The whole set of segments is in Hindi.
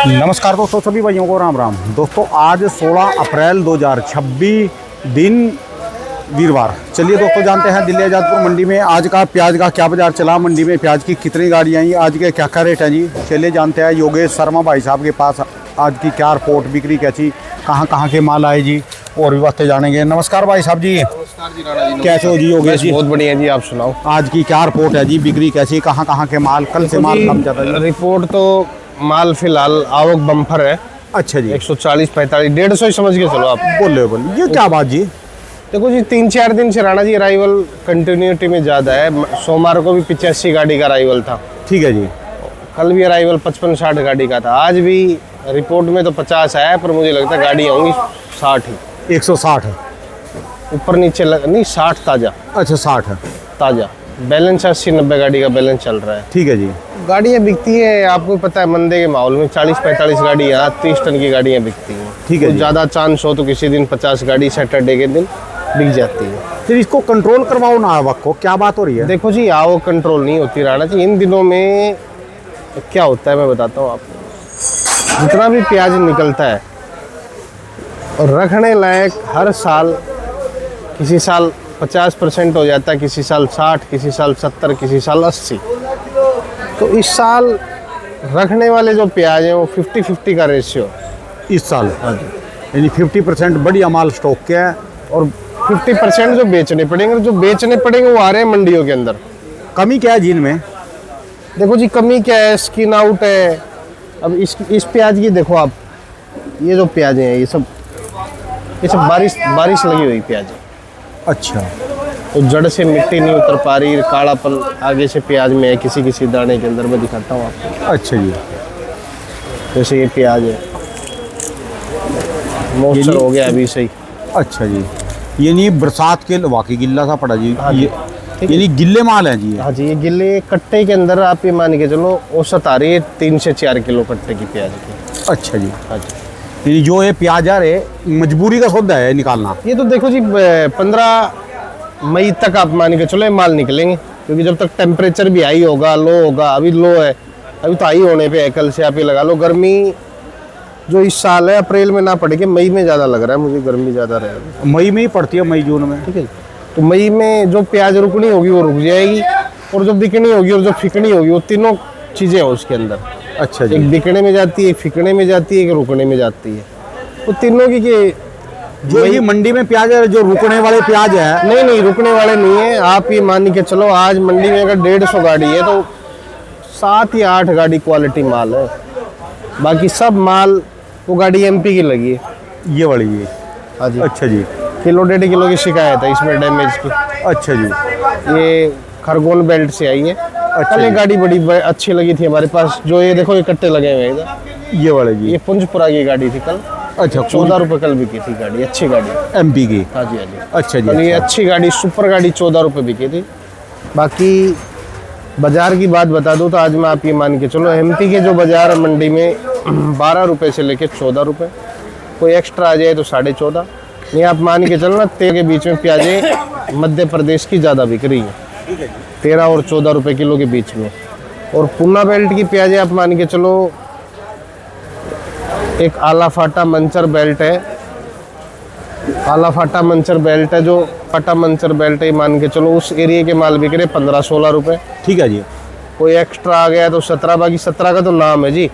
नमस्कार दोस्तों, सभी भाइयों को राम राम। दोस्तों आज 16 अप्रैल 2026 दिन वीरवार। चलिए दोस्तों जानते हैं दिल्ली आज़ादपुर मंडी में आज का प्याज का क्या बाजार चला, मंडी में प्याज की कितनी गाड़ियाँ आई, आज के क्या क्या रेट हैं जी। चलिए जानते हैं योगेश शर्मा भाई साहब के पास आज की क्या रिपोर्ट, बिक्री कैसी, कहाँ के माल आए जी, और भी बातें जानेंगे। नमस्कार भाई साहब जी। नमस्कार जी राणा जी। कैसे हो जी योगेश जी? बहुत बढ़िया जी, आप सुनाओ। आज की क्या रिपोर्ट है जी, बिक्री कैसी, कहाँ के माल, कल से माल कम ज़्यादा जी? रिपोर्ट तो माल फिलहाल आवक बम्पर है। अच्छा जी, 140, 45, 150 ही समझ के चलो आप। बोले ये क्या बात जी? देखो जी 3-4 दिन से राणा जी अराइवल कंटिन्यूटी में ज़्यादा है। सोमवार को भी 85 गाड़ी का अराइवल था। ठीक है जी। कल भी अराइवल 55-60 गाड़ी का था। आज भी रिपोर्ट में तो 50 आया, पर मुझे लगता है गाड़ियाँ होंगी 60 ही। 160 है ऊपर नीचे नहीं, 60 ताज़ा। अच्छा 60 है ताज़ा बैलेंस 80-90 गाड़ी का बैलेंस चल रहा है। ठीक है जी। गाड़ियाँ बिकती है, आपको पता है मंदे के माहौल में 40-45 गाड़ियाँ 30 टन की गाड़ियाँ बिकती हैं। ठीक है जी। ज़्यादा चांस हो तो किसी दिन 50 गाड़ी सैटरडे के दिन बिक जाती है। फिर इसको कंट्रोल करवाओ ना आवक को, क्या बात हो रही है? देखो जी आवक कंट्रोल नहीं होती राणा जी। इन दिनों में क्या होता है मैं बताता हूँ आपको। जितना भी प्याज निकलता है और रखने लायक हर साल, किसी साल 50% हो जाता है, किसी साल 60, किसी साल 70, किसी साल 80। तो इस साल रखने वाले जो प्याज हैं वो 50-50 का रेशियो इस साल हाँ जी। यानी 50% बढ़िया माल स्टॉक के है और 50% जो बेचने पड़ेंगे, जो बेचने पड़ेंगे वो आ रहे हैं मंडियों के अंदर। कमी क्या है जी इनमें? देखो जी कमी क्या है, स्किन आउट है। अब इस प्याज की देखो आप, ये जो प्याज हैं ये सब बारिश लगी हुई प्याज है। अच्छा, तो जड़ से मिट्टी नहीं उतर पा रही, कालापन आगे से प्याज में है किसी दाने के अंदर। मैं दिखाता हूँ आपको। अच्छा जी। जैसे ये प्याज है, मॉइस्चर हो गया अभी सही। अच्छा जी, यानी बरसात के वाकई गिल्ला सा पड़ा जी। हाँ जी। ये यानी गिल्ले माल हैं जी। हाँ जी, ये गिले कट्टे के अंदर आप ये मान के चलो औसत आ रही है 3 से 4 किलो कट्टे की प्याज की। अच्छा जी। हाँ जी। यानी जो ये प्याज आ रहे मजबूरी का सौदा है निकालना। ये तो देखो जी 15 मई तक आप मान के चलो ये माल निकलेंगे, क्योंकि जब तक टेम्परेचर भी हाई होगा, लो होगा। अभी लो है, अभी तो हाई होने पे है। कल से आप ये लगा लो गर्मी जो इस साल है अप्रैल में ना पड़ेगी, मई में ज़्यादा लग रहा है मुझे, गर्मी ज़्यादा रहेगी। मई में ही पड़ती है, मई जून में। ठीक है, तो मई में जो प्याज रुकनी होगी वो रुक जाएगी, और जो बिकनी होगी और जो फिकनी होगी वो तीनों चीज़ें हैं उसके अंदर। अच्छा जी। एक बिकने में जाती है, एक फिकने में जाती है, एक रुकने में जाती है। तो तीनों की जो ये मंडी में प्याज है, जो रुकने वाले प्याज है? नहीं रुकने वाले नहीं है। आप ये मान के चलो आज मंडी में अगर 150 गाड़ी है तो 7 या 8 गाड़ी क्वालिटी माल है। बाकी सब माल वो गाड़ी एमपी की लगी है। ये वाली ये? हाँ जी। अच्छा जी। 1.5 किलो की शिकायत है इसमें डैमेज की। अच्छा जी। ये खरगोन बेल्ट से आई है। कल ये गाड़ी बड़ी अच्छी लगी थी हमारे पास। जो ये देखो ये कट्टे लगे हुए हैं इधर, ये वाले जी। ये पुंजपुरा की गाड़ी थी कल। अच्छा, 14 रुपये कल बिकी थी गाड़ी, अच्छी गाड़ी एमपी की? हाँ जी हाँ जी। अच्छा जी। कल ये अच्छा। अच्छी गाड़ी, सुपर गाड़ी 14 रुपये बिकी थी। बाकी बाजार की बात बता दूं तो आज मैं आप ये मान के चलो एमपी के जो बाजार मंडी में 12 रुपये से लेके 14 रुपये, कोई एक्स्ट्रा आ जाए तो 14.5। नहीं आप मान के चलो ना 13 के बीच में प्याजें मध्य प्रदेश की ज़्यादा बिक रही है, 13 और 14 रुपये किलो के बीच में। और पूना बेल्ट की प्याजें आप मान के चलो, एक आला फाटा मंचर बेल्ट है, आला फाटा मंचर बेल्ट है, जो फाटा मंचर बेल्ट है मान के चलो उस एरिया के माल बिक रहे 15-16 रुपये। ठीक है जी। कोई एक्स्ट्रा आ गया तो 17। बाकी 17 का तो नाम है जी,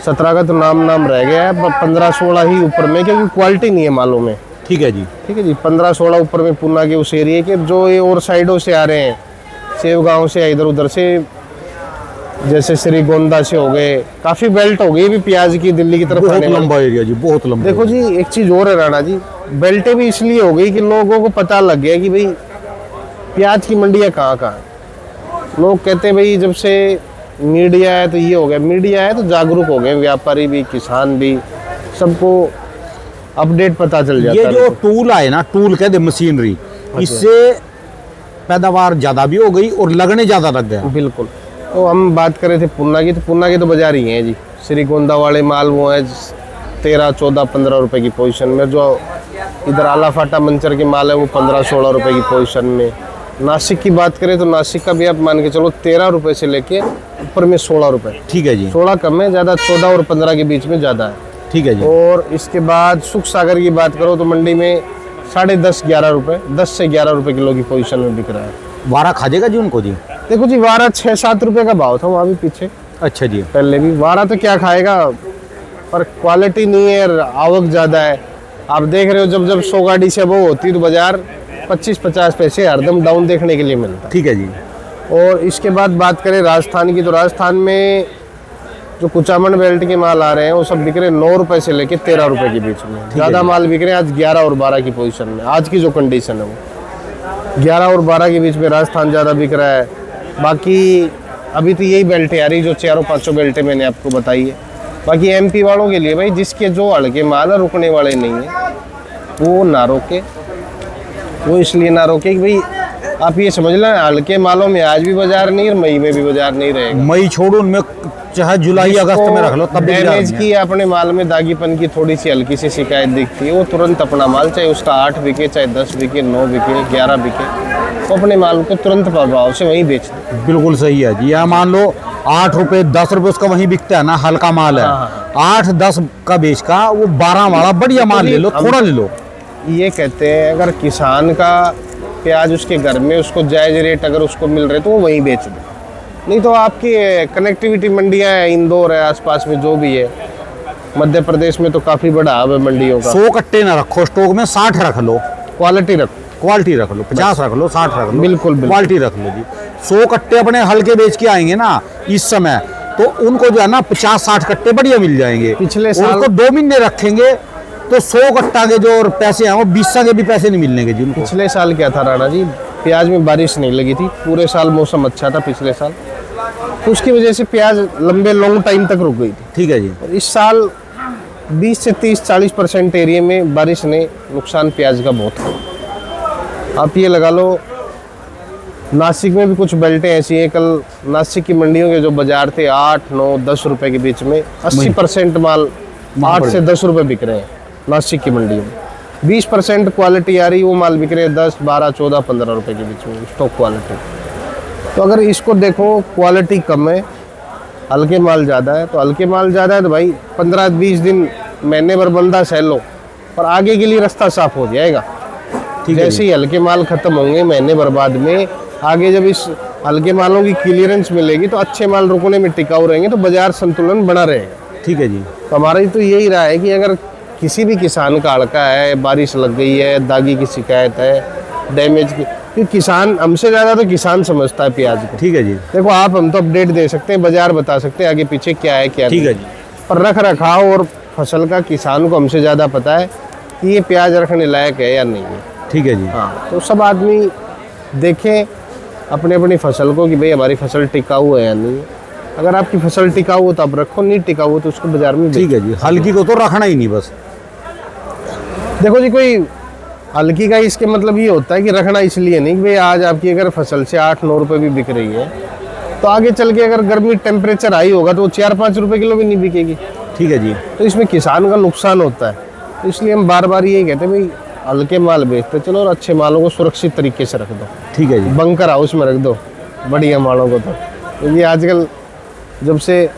17 का तो नाम रह गया है। 15-16 ही ऊपर में, क्योंकि क्वालिटी नहीं है मालों में। ठीक है जी। ठीक है जी, 15-16 ऊपर में पूना के उस एरिया के। जो ये और साइडों से आ रहे हैं, सेव गाँव से, इधर उधर से, जैसे श्रीगोंदा से हो गए, काफ़ी बेल्ट हो गई भी प्याज की दिल्ली की तरफ। बहुत लंबा एरिया जी, बहुत लंबा। देखो जी एक चीज़ और है राणा जी, बेल्टें भी इसलिए हो गई कि लोगों को पता लग गया कि भाई प्याज की मंडियाँ कहाँ है। लोग कहते हैं भाई जब से मीडिया है तो ये हो गया, मीडिया है तो जागरूक हो गए, व्यापारी भी, किसान भी, सबको अपडेट पता चल जाता है। ये जो टूल आए ना, टूल कहते मशीनरी, इससे पैदावार ज़्यादा भी हो गई और लगने ज़्यादा लग गया। बिल्कुल। तो हम बात कर रहे थे पूना की, तो पूना के तो बाजार ही हैं जी। श्रीगोंदा वाले माल वो है 13, 14, 15 रुपए की पोजीशन में। जो इधर आला फाटा मंचर के माल है वो 15-16 रुपए की पोजीशन में। नासिक की बात करें तो नासिक का भी आप मान के चलो 13 रुपए से लेके ऊपर में 16 रुपये। ठीक है जी। 16 कम है, ज़्यादा 14 और 15 के बीच में ज़्यादा है। ठीक है जी। और इसके बाद सुख सागर की बात करो तो मंडी में 10.5-11 रुपये, 10 से 11 रुपये किलो की पोजीशन में बिक रहा है। वारा खा जाएगा जी उनको जी? देखो जी, वारा 6-7 रुपये का भाव था वहाँ भी पीछे। अच्छा जी। पहले भी वारा तो क्या खाएगा, पर क्वालिटी नहीं है, आवक ज़्यादा है। आप देख रहे हो जब जब 100 गाड़ी से वो होती है तो बाजार 25-50 पैसे हरदम डाउन देखने के लिए मिलता है। ठीक है जी। और इसके बाद बात करें राजस्थान की, तो राजस्थान में जो कुचामन बेल्ट के माल आ रहे हैं वो सब बिक रहे 9 रुपये से लेके 13 रुपये के बीच में। ज़्यादा माल बिक रहे हैं आज 11 और 12 की पोजीशन में। आज की जो कंडीशन है वो 11 और 12 के बीच में राजस्थान ज़्यादा बिक रहा है। बाकी अभी तो यही बेल्टें आ रही जो 4-5 बेल्टें मैंने आपको बताई है। बाकी एमपी वालों के लिए भाई, जिसके जो हल्के माल रुकने वाले नहीं है वो ना रोके। वो इसलिए ना रोके कि भाई आप ये समझ लें, हल्के मालों में आज भी बाजार नहीं और मई में भी बाजार नहीं रहेगा। मई छोड़ो, उनमें चाहे जुलाई अगस्त में रख लो तब भी डैमेज की अपने माल में दागीपन की थोड़ी सी हल्की सी शिकायत दिखती है, वो तुरंत अपना माल, चाहे उसका 8 बिके, चाहे 10 बिके, 9 बिके, 11 बिके, तो अपने माल को तुरंत प्रभाव से वहीं बेच दे। बिल्कुल सही है जी। या मान लो 8 रुपये 10 रुपये उसका वहीं बिकता है ना, हल्का माल है। 8-10 का बेच का वो 12 वाला बढ़िया माल ले लो, थोड़ा ले लो। ये कहते हैं अगर किसान का प्याज उसके घर में उसको जायज़ रेट अगर उसको मिल रहे तो वो वहीं बेच दे। नहीं तो आपकी कनेक्टिविटी मंडियां हैं, इंदौर है, आसपास में जो भी है, मध्य प्रदेश में तो काफ़ी बड़ा हब है मंडियों का। 100 कट्टे ना रखो स्टॉक में, 60 रख लो। क्वालिटी रखो, क्वालिटी रख लो, 50 रख लो, 60 रख लो। बिल्कुल, बिल्कुल। क्वालिटी रख लो जी। 100 कट्टे अपने हल्के बेच के आएंगे ना इस समय, तो उनको जो है ना 50-60 कट्टे बढ़िया मिल जाएंगे। पिछले साल उनको 2 महीने रखेंगे तो 100 कट्टा के जो पैसे हैं वो 20 के भी पैसे नहीं मिलने के जी उनको। पिछले साल क्या था राणा जी, प्याज में बारिश नहीं लगी थी, पूरे साल मौसम अच्छा था पिछले साल, तो उसकी वजह से प्याज लंबे लॉन्ग टाइम तक रुक गई थी। ठीक है जी। और इस साल 20 से 30-40% एरिया में बारिश ने नुकसान प्याज का बहुत किया। आप ये लगा लो, नासिक में भी कुछ बेल्टें ऐसी हैं, कल नासिक की मंडियों के जो बाजार थे 8, 9, 10 रुपए के बीच में 80% माल 8 से 10 रुपए बिक रहे हैं नासिक की मंडियों में। 20% क्वालिटी आ रही, वो माल बिक रहे हैं 10, 12, 14, 15 रुपए के बीच में स्टॉक क्वालिटी। तो अगर इसको देखो, क्वालिटी कम है, हल्के माल ज़्यादा है, तो हल्के माल ज़्यादा है तो भाई 15-20 दिन महीने भर बंदा सह लो, और आगे के लिए रास्ता साफ हो जाएगा। जैसे ही हल्के माल खत्म होंगे महीने भर बाद में, आगे जब इस हल्के मालों की क्लियरेंस मिलेगी तो अच्छे माल रुकने में टिकाऊ रहेंगे, तो बाजार संतुलन बना रहेगा। ठीक है जी। तो हमारी तो यही राय है कि अगर किसी भी किसान का हल्का है, बारिश लग गई है, दागी की शिकायत है, डैमेज की, कि किसान हमसे ज़्यादा तो किसान समझता है प्याज को। ठीक है जी। देखो आप, हम तो अपडेट दे सकते हैं, बाजार बता सकते हैं आगे पीछे क्या है क्या ठीक नहीं। है जी। पर रख रखाव और फसल का किसान को हमसे ज़्यादा पता है कि ये प्याज रखने लायक है या नहीं है। ठीक है जी। हाँ, तो सब आदमी देखें अपने अपनी फसल को कि भाई हमारी फसल टिकाऊ है या नहीं है। अगर आपकी फसल टिकाऊ हो तो आप रखो, नहीं टिकाऊ हो तो उसको बाजार में ठीक है जी। हल्की को तो रखना ही नहीं बस। देखो जी, कोई हल्की का इसके मतलब ये होता है कि रखना इसलिए नहीं कि भाई आज आपकी अगर फसल से 8-9 रुपए भी बिक रही है, तो आगे चल के अगर गर्मी टेम्परेचर हाई होगा तो वो 4-5 रुपए किलो भी नहीं बिकेगी। ठीक है जी। तो इसमें किसान का नुकसान होता है। तो इसलिए हम बार बार यही कहते हैं भाई हल्के माल बेचते चलो और अच्छे मालों को सुरक्षित तरीके से रख दो। ठीक है जी। बंकर हाउस में रख दो बढ़िया मालों को। तो क्योंकि आजकल जब से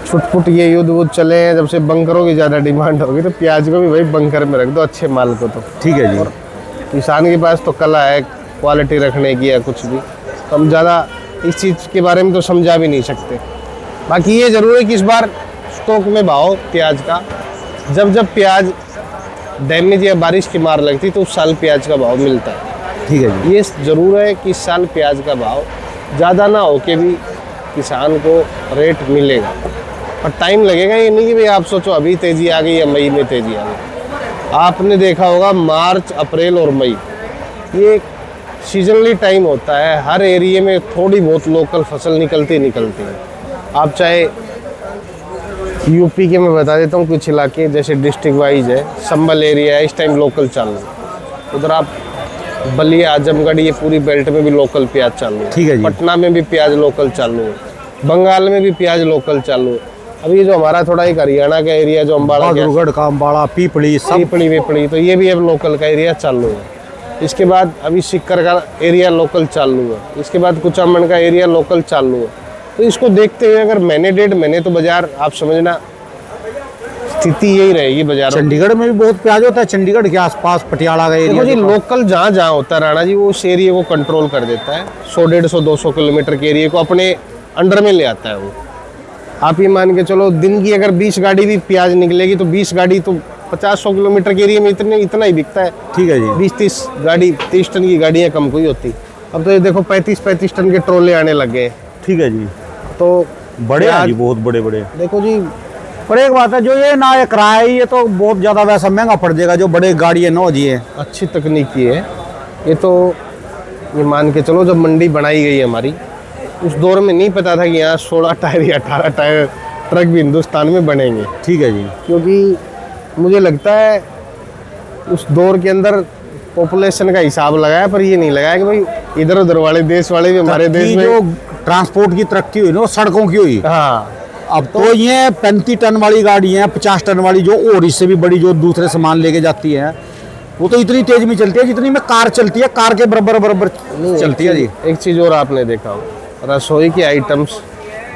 छुटपुट ये युद्ध वुद्ध चले हैं, जब से बंकरों की ज़्यादा डिमांड होगी, तो प्याज को भी भाई बंकर में रख दो अच्छे माल को। तो ठीक है जी। किसान के पास तो कला है क्वालिटी रखने की या कुछ भी, तो हम ज़्यादा इस चीज़ के बारे में तो समझा भी नहीं सकते। बाकी ये ज़रूर है कि इस बार स्टॉक में भाव प्याज का, जब प्याज डैमेज या बारिश की मार लगती तो उस साल प्याज का भाव मिलता है। ठीक है जी। ये ज़रूर है कि इस साल प्याज का भाव ज़्यादा ना हो के भी किसान को रेट मिलेगा, और टाइम लगेगा। ये नहीं कि भाई आप सोचो अभी तेज़ी आ गई या मई में तेज़ी आ गई। आपने देखा होगा मार्च, अप्रैल और मई ये सीजनली टाइम होता है, हर एरिया में थोड़ी बहुत लोकल फसल निकलती है। आप चाहे यूपी के मैं बता देता हूँ कुछ इलाके जैसे डिस्ट्रिक्ट वाइज है, संभल एरिया है, इस टाइम लोकल चालू है। उधर आप बलिया, आजमगढ़, ये पूरी बेल्ट में भी लोकल प्याज चालू है। ठीक है जी। पटना में भी प्याज लोकल चालू है, बंगाल में भी प्याज लोकल चालू है। अब ये जो हमारा थोड़ा एक हरियाणा का एरिया जो अम्बाड़ा, बहादुरगढ़ का अम्बाड़ा, पीपली, सब पीपड़ी वेपड़ी, तो ये भी अब लोकल का एरिया चालू है। इसके बाद अभी सिक्कर का एरिया लोकल चालू है। इसके बाद कुचामन का एरिया लोकल चालू है। तो इसको देखते हुए अगर महीने 1.5 महीने तो बाजार आप समझना स्थिति यही रहेगी बाजार। चंडीगढ़ में भी बहुत प्याज होता है, चंडीगढ़ के आसपास पटियाला का देखो जी एरिया। लोकल जहाँ जहाँ होता है राणा जी, वो उस एरिया को कंट्रोल कर देता है। 100-150-200 किलोमीटर के एरिया को अपने अंडर में ले आता है वो। आप ये मान के चलो दिन की अगर 20 गाड़ी भी प्याज निकलेगी तो 20 गाड़ी तो 50-100 किलोमीटर के एरिया में इतना ही बिकता है। ठीक है जी। 20-30 गाड़ी, 30 टन की गाड़ियाँ कम कोई होती। अब तो ये देखो 35-35 टन के ट्रोले आने लग गए। ठीक है जी। तो बड़े हैं जी, बहुत बड़े बड़े। देखो जी, पर एक बात है, जो ये ना ये किराया है, ये तो बहुत ज़्यादा वैसा महंगा पड़ जाएगा। जो बड़े गाड़ी है ना जी, है अच्छी तकनीकी है ये। तो ये मान के चलो जब मंडी बनाई गई हमारी, उस दौर में नहीं पता था कि यहाँ 16 टायर या 18 टायर ट्रक भी हिंदुस्तान में बनेंगे। ठीक है जी। क्योंकि मुझे लगता है उस दौर के अंदर पॉपुलेशन का हिसाब लगाया, पर ये नहीं लगाया कि भाई इधर उधर वाले देश वाले भी हमारे देश में। जो ट्रांसपोर्ट की तरक्की हुई ना, वो सड़कों की हुई। हाँ, अब तो ये 35 टन वाली गाड़ी है, 50 टन वाली, जो और इससे भी बड़ी, जो दूसरे सामान लेके जाती है, वो तो इतनी तेज में चलती है जितनी में कार चलती है। कार के बराबर चलती है जी। एक चीज़ और आपने देखा हो, रसोई के आइटम्स,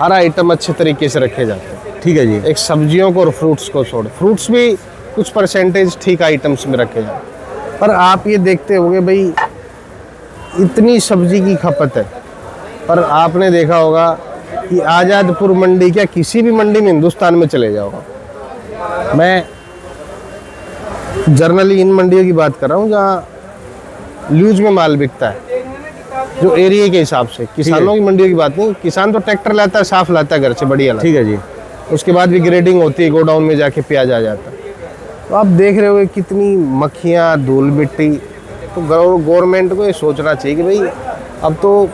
हर आइटम अच्छे तरीके से रखे जाते हैं। ठीक है जी। एक सब्जियों को और फ्रूट्स को छोड़, फ्रूट्स भी कुछ परसेंटेज ठीक आइटम्स में रखे जाते हैं। पर आप ये देखते होंगे भाई इतनी सब्जी की खपत है, पर आपने देखा होगा कि आज़ादपुर मंडी क्या किसी भी मंडी में हिंदुस्तान में चले जाओ, मैं जनरली इन मंडियों की बात कर रहा हूँ जहाँ ल्यूज में माल बिकता है, जो एरिया के हिसाब से। किसानों की मंडियों की बात नहीं, किसान तो ट्रैक्टर लाता है, साफ लाता है घर से, बढ़िया लाता है। ठीक है जी। उसके बाद भी ग्रेडिंग होती है, गोडाउन में जाके प्याज आ जाता है। तो आप देख रहे हो कितनी मक्खियाँ, धूल मिट्टी। तो गवर्नमेंट को ये सोचना चाहिए कि भाई अब तो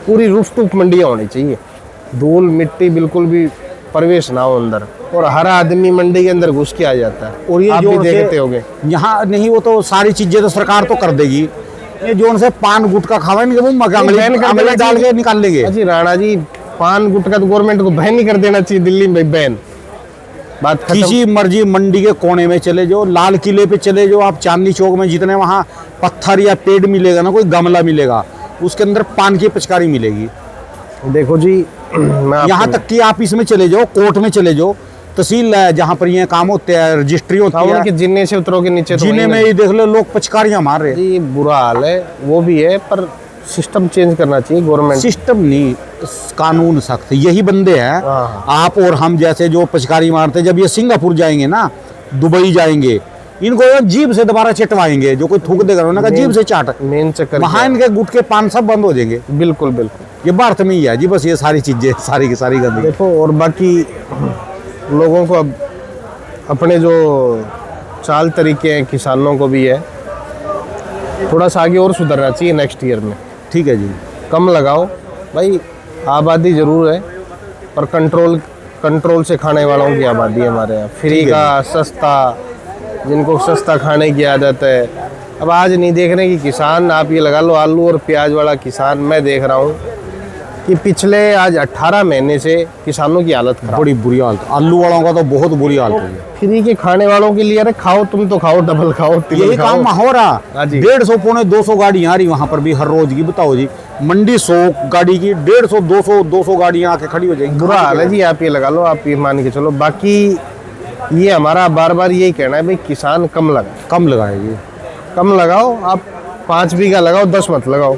पूरी रूफ टूप मंडियाँ होनी चाहिए, धूल मिट्टी बिल्कुल भी प्रवेश ना हो अंदर, और हर आदमी मंडी के अंदर घुस के आ जाता है। और ये आप जो भी देखते होंगे यहाँ नहीं, वो तो सारी चीजें तो सरकार तो कर देगी। ये जो उनसे पान गुटखा खावेंगे वो अंगली डाल के निकाल लेंगे। जी राणा जी, पान गुटखा तो गवर्नमेंट को बैन नहीं कर देना चाहिए दिल्ली में, बैन, बात खत्म। किसी मर्जी मंडी के कोने में चले जाओ, लाल किले पे चले जाओ आप, चांदनी चौक में, जितने वहाँ पत्थर या पेड़ मिलेगा ना, कोई गमला मिलेगा, उसके अंदर पान की पिचकारी मिलेगी। देखो जी, मैं यहाँ तक कि आप इसमें चले जाओ, कोर्ट में चले जाओ, तहसील है जहाँ पर ये काम होते हैं, रजिस्ट्री होती है, कि जिन्ने से उतरोगे नीचे, जिन्हें में ये देख लो लोग पिचकारियां मार रहे हैं। जी बुरा हाल है, वो भी है, पर सिस्टम चेंज करना चाहिए गवर्नमेंट। सिस्टम नहीं, कानून सख्त, यही बंदे हैं आप और हम जैसे जो पिचकारी मारते। जब ये सिंगापुर जाएंगे ना, दुबई जाएंगे, इनको जीभ से दोबारा चटवाएंगे। जो कोई थूक देगा उन्होंने कहा जीभ से चाट, मेन चक्कर वहाँ इनके गुटके पान सब बंद हो जाएंगे। बिल्कुल बिल्कुल, ये भारत में ही है जी, बस ये सारी चीजें, सारी की सारी गंदगी। देखो, और बाकी लोगों को अब अपने जो चाल तरीके हैं, किसानों को भी है, थोड़ा सा आगे और सुधरना चाहिए नेक्स्ट ईयर में। ठीक है जी। कम लगाओ भाई, आबादी जरूर है, पर कंट्रोल से खाने वालों की आबादी है हमारे यहाँ। फ्री का सस्ता, जिनको सस्ता खाने की आदत है। अब आज नहीं देख रहे कि किसान, आप ये लगा लो आलू और प्याज वाला किसान, मैं देख रहा हूँ कि पिछले आज 18 महीने से किसानों की हालत खराब, बड़ी बुरी हालत, आलू वालों का तो बहुत बुरी हालत है। फ्री के खाने वालों के लिए, अरे खाओ, तुम तो खाओ, डबल खाओ, यही काम हो रहा। हाँ जी। 150-200 गाड़ियाँ आ रही वहाँ पर भी हर रोज की। बताओ जी, मंडी 100 गाड़ी की 150-200 गाड़ियाँ आके खड़ी हो जाएंगी। बुरा हाल है जी। आप ये लगा लो, आप ये मान के चलो। बाकी ये हमारा बार बार यही कहना है भाई, किसान कम लगाए, कम लगाए जी, कम लगाओ। आप 5 बीघा लगाओ, 10 मत लगाओ,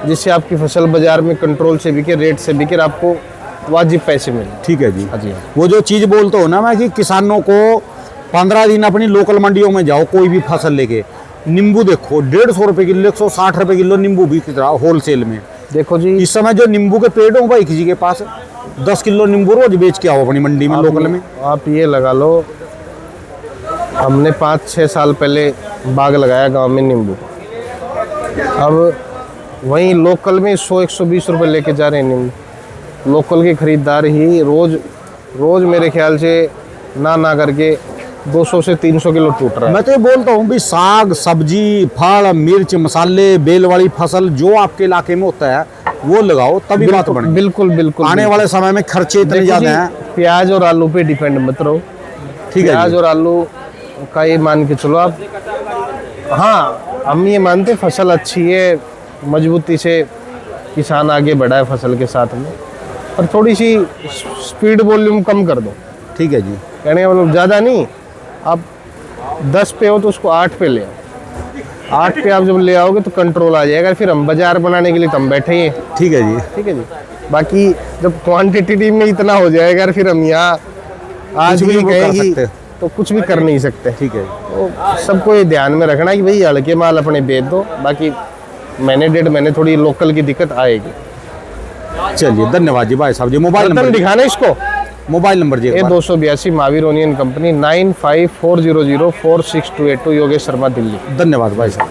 जिससे आपकी फसल बाजार में कंट्रोल से बिके, रेट से बिके, आपको वाजिब पैसे मिले। ठीक है जी। हाँ जी। वो जो चीज़ बोलते हो ना मैं, कि किसानों को 15 दिन अपनी लोकल मंडियों में जाओ, कोई भी फसल लेके, नींबू देखो 150 रुपये किलो, 160 रुपये किलो नींबू बिक रहा होलसेल में। देखो जी, इस समय जो नींबू के पेड़ हो भाई, किसी के पास 10 किलो नींबू रोज बेच के आओ अपनी मंडी में, लोकल में। आप ये लगा लो, हमने 5-6 साल पहले बाग लगाया गांव में नींबू। अब वहीं लोकल में 100-120 रुपये लेके जा रहे हैं नींबू। लोकल के खरीदार ही रोज मेरे ख्याल से ना करके 200 से 300 किलो टूट रहा है। मैं तो ये बोलता हूँ भी, साग सब्जी, फल, मिर्च, मसाले, बेल वाली फसल जो आपके इलाके में होता है वो लगाओ, तभी बात बने। बिल्कुल बिल्कुल। आने वाले समय में खर्चे इतने ज्यादा हैं। प्याज और आलू पे डिपेंड मत रहो। ठीक है, प्याज और आलू का ये मान के चलो आप। हाँ, हम ये मानते फसल अच्छी है, मजबूती से किसान आगे बढ़ा है फसल के साथ में, और थोड़ी सी स्पीड वॉल्यूम कम कर दो। ठीक है जी। कहने का मतलब ज़्यादा नहीं, आप 10 पे हो तो उसको 8 पे ले आओ। 8 पे आप जब ले आओगे तो कंट्रोल आ जाएगा। फिर हम बाजार बनाने के लिए तो हम बैठे ही हैं। ठीक है जी। ठीक है जी। बाकी जब क्वांटिटी में इतना हो जाएगा फिर हम यहाँ आज कुछ भी भी वो कर कहेंगे सकते। तो कुछ भी कर नहीं सकते। ठीक है। तो सबको ये ध्यान में रखना कि भाई हल्के माल अपने बेच दो, बाकी महीने 1.5 महीने थोड़ी लोकल की दिक्कत आएगी। चलिए धन्यवाद जी भाई साहब जी। मोबाइल बर्तन नंबर, दिखाना इसको। मोबाइल नंबर जी एक ए बार। 282 महावीर ओनियन कंपनी 9540046282 योगेश शर्मा दिल्ली। धन्यवाद भाई साहब।